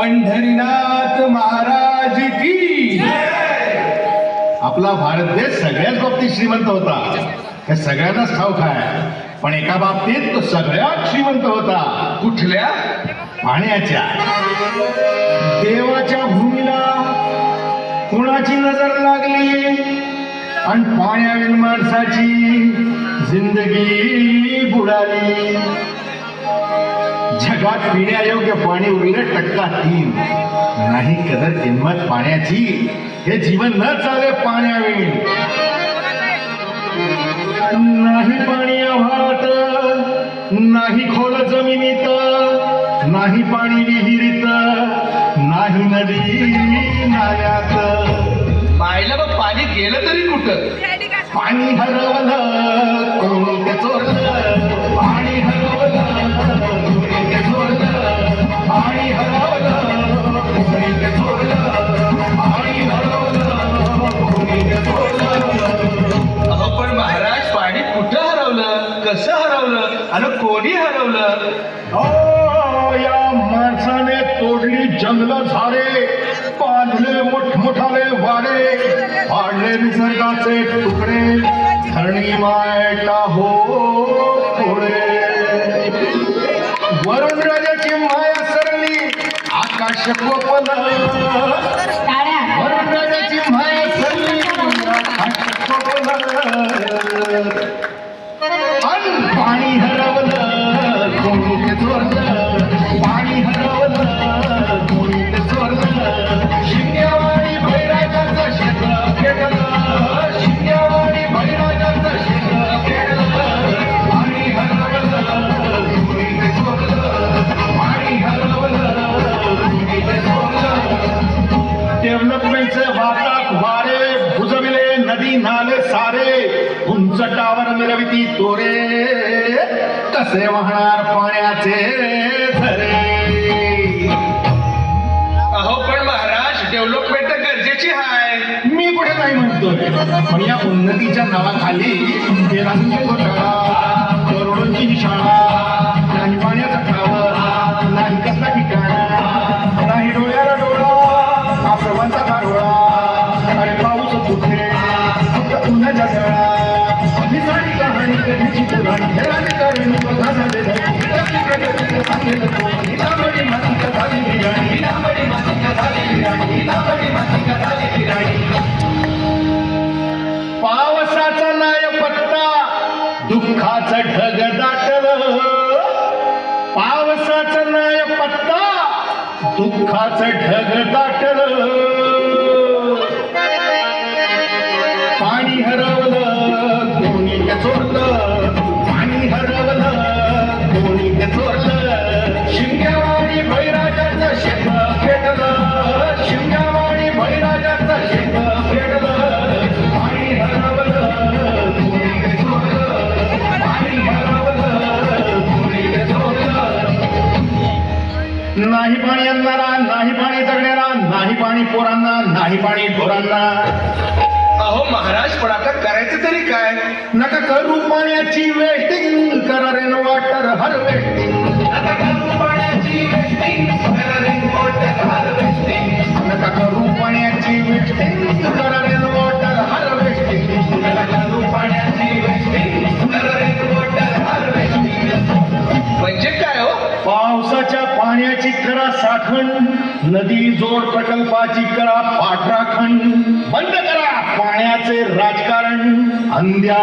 पंढरीनाथ महाराज की. आपला भारत देश सगळ्याच बाबतीत श्रीमंत होता, हे सगळ्यांनाच ठाऊक आहे. पण एका बाबतीत तो सगळ्यात श्रीमंत होता. कुठल्या? पाण्याच्या. देवाच्या भूमीला कोणाची नजर लागली आणि पाण्याविन माणसाची जिंदगी बुडाली. जगात पिण्यायोग्य पाणी उरलं 3%. नाही कदर किंमत पाण्याची, हे जीवन न चाले पाण्याविन. नाही पाणी आभाळात, नाही खोल जमिनीत, नाही पाणी विहिरीत, नाही नदी नाल्यात. मायला बघ, पाणी गेलं तरी कुठं? पाणी हरवलं कोणी ते चोरलं, पाणी हरवलं कोणी ते चोरलं, पाणी हरवलं कोणी ते चोरलं, पाणी हरवलं कोणी ते चोरलं. अहो पण महाराज, पाणी कुठं हरवलं, कसं हरवलं आणि कोणी हरवलं? या माणसाने तोडली जंगल झाडे, बांधले मोठमोठाले वाडे, पाडले निसर्गाचे तुकडे, धरणी मायटा हो थोडे. वरुण राजाची माया सरली, आकाश कोपलं. वरुण राजाची माया सरली, आकाश कोपलं. आणि पाणी हरवलं कोणी ते चोरलं, पाणी हरवलं कोणी ते चोरलं. शिंग्यावाणी बैराजाचं शेत पेटलं, शिंग्यावाणी बैराजाचं शेत पेटलं. पाणी हरवलं कोणी ते चोरलं, पाणी हरवलं कोणी ते चोरलं. डेव्हलपमेंटचे वाटात वारे बुजविले नदी नाले सारे, उंच टावर मिरविती तोरे, कसे वाहणार पाण्याचे झरे. अहो पण महाराज, डेव्हलपमेंट तर गरजेची आहे. मी कुठे नाही म्हणतोय, पण या उन्नतीच्या नावाखाली तेलांचे घोटाळा, करोडोंची शाळा, नाही पाण्याचा टावर, नाही कसला ठिकाणा, नाही डोळ्याला डोळा, हा सर्वांचा गाडोळा. अरे पाऊस कुठे, फक्त उन्हाच्या जळा. निसाडी कहाणी कधीची पुराणी, हेराने कारण बघा झाले धनी. सांगेल तो हिलाबडी मातिका झाली बिराणी, हिलाबडी मातिका झाली बिराणी, हिलाबडी मातिका झाली बिराणी. पावसाचा नाय पत्ता, दुःखाचं ढग दाटलं. पावसाचा नाय पत्ता, दुःखाचं ढग दाटलं. पाणी हरवलं कोणी ते चोरलं, पाणी हरवलं कोणी ते चोरलं. शिंग्यावाणी बैराजाचं शेत पेटलं, शिंग्यावाणी बैराजाचं शेत पेटलं. पाणी हरवलं कोणी ते चोरलं, पाणी हरवलं कोणी ते चोरलं. नाही पाणी आणणारा, नाही पाणी जगणारा, नाही पाणी पोरांना, नाही पाणी ढोरांना. अहो महाराज, पण आता करायचं तरी काय? नका करू पाण्याची वेस्टिंग, करा रेन वॉटर हार्वेस्टिंग. नका करू पाण्याची वेस्टिंग, करा रेन वॉटर हार्वेस्टिंग. नका करू पाण्याची वेस्टिंग, करा रेन वॉटर हार्वेस्टिंग. नका करू पाण्याची वेस्टिंग, करा रेन वॉटर हार्वेस्टिंग. म्हणजे काय हो? पावसाच्या पाण्याची करा साठवण, नदी जोड प्रकल्पाची करा पाठराखण. बंद करा पाण्याचे राजकारण, अंध्या